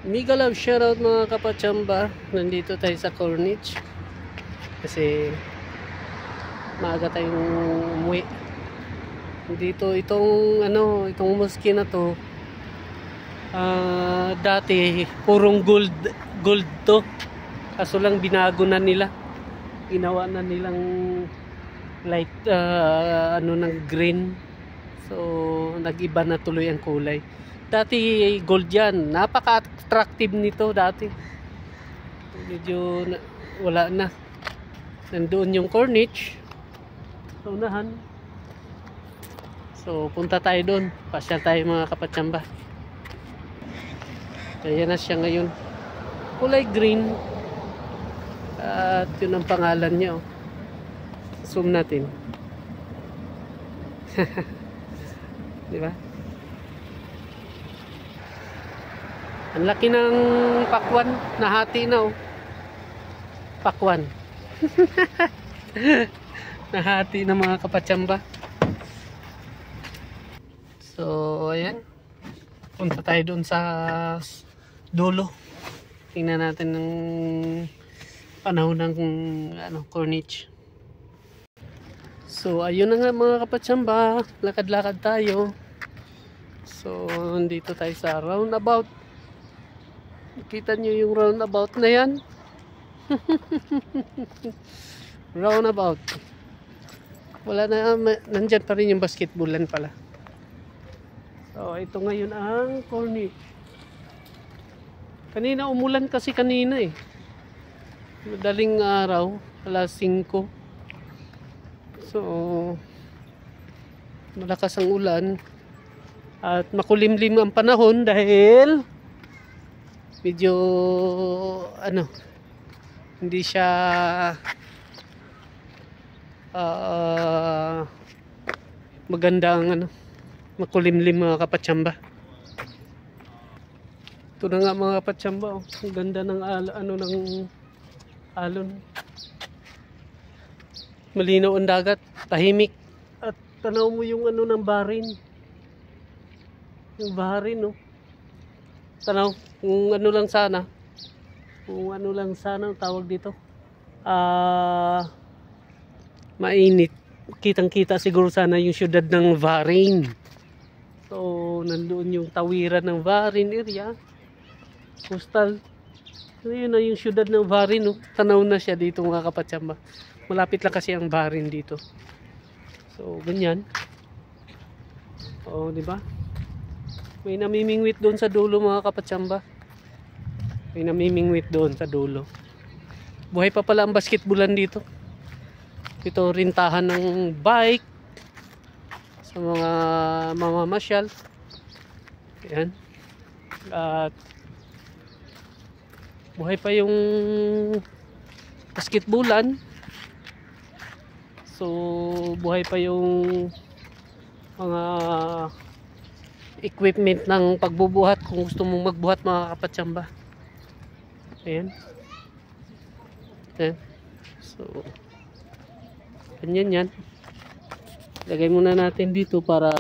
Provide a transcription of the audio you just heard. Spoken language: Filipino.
Mega love shoutout mga kapachamba. Nandito tayo sa Corniche kasi maaga tayong umuwi. Dito itong mosque na to, dati purong gold to, kaso lang binago na nila, ginawa na nilang light ng green, so nag-iba na tuloy ang kulay. Dati gold yan, napaka-attractive nito dati. Medyo wala na. Nandoon yung Corniche sa unahan. So punta tayo doon, pasyal tayo mga kapachamba. Ayan na siya ngayon, kulay green, at yun ang pangalan niya, oh. Zoom natin. Di ba? Ang laki ng pakwan, nahati na, oh. Pakwan. Nahati na mga kapachamba. So ayan, punta tayo doon sa dulo. Tingnan natin ng panahon ng Corniche. So ayun na nga mga kapachamba, lakad-lakad tayo. So dito tayo sa roundabout. Nakita nyo yung roundabout na yan? Roundabout. Wala na, nandyan pa rin yung basketballan pala. So ito ngayon ang Corniche. Kanina umulan kasi kanina eh. Madaling araw, alas 5. So malakas ang ulan at makulimlim ang panahon dahil medyo hindi siya maganda ang makulimlim mga kapachamba. Ito na nga mga kapachamba, oh. Ang ganda ng ng alon. Malinaw ang dagat, tahimik, at tanaw mo yung ng barin. Yung barin, no. Tanaw, kung lang sana ang tawag dito, mainit, kitang kita siguro sana yung syudad ng Bahrain. So nandoon yung tawiran ng Bahrain area, coastal. So yun na yung syudad ng Bahrain, no? Tanaw na siya dito mga kapachamba. Malapit lang kasi ang Bahrain dito. So ganyan, di ba? May namimingwit doon sa dulo mga kapachamba. May namimingwit doon sa dulo. Buhay pa pala ang basketballan dito. Ito rintahan ng bike sa mga mamamasyal. Ayan. At buhay pa yung basketballan. So buhay pa yung mga equipment ng pagbubuhat kung gusto mong magbuhat mga kapachamba. Ayan. Ayan. So ganyan yan. Lagay muna natin dito para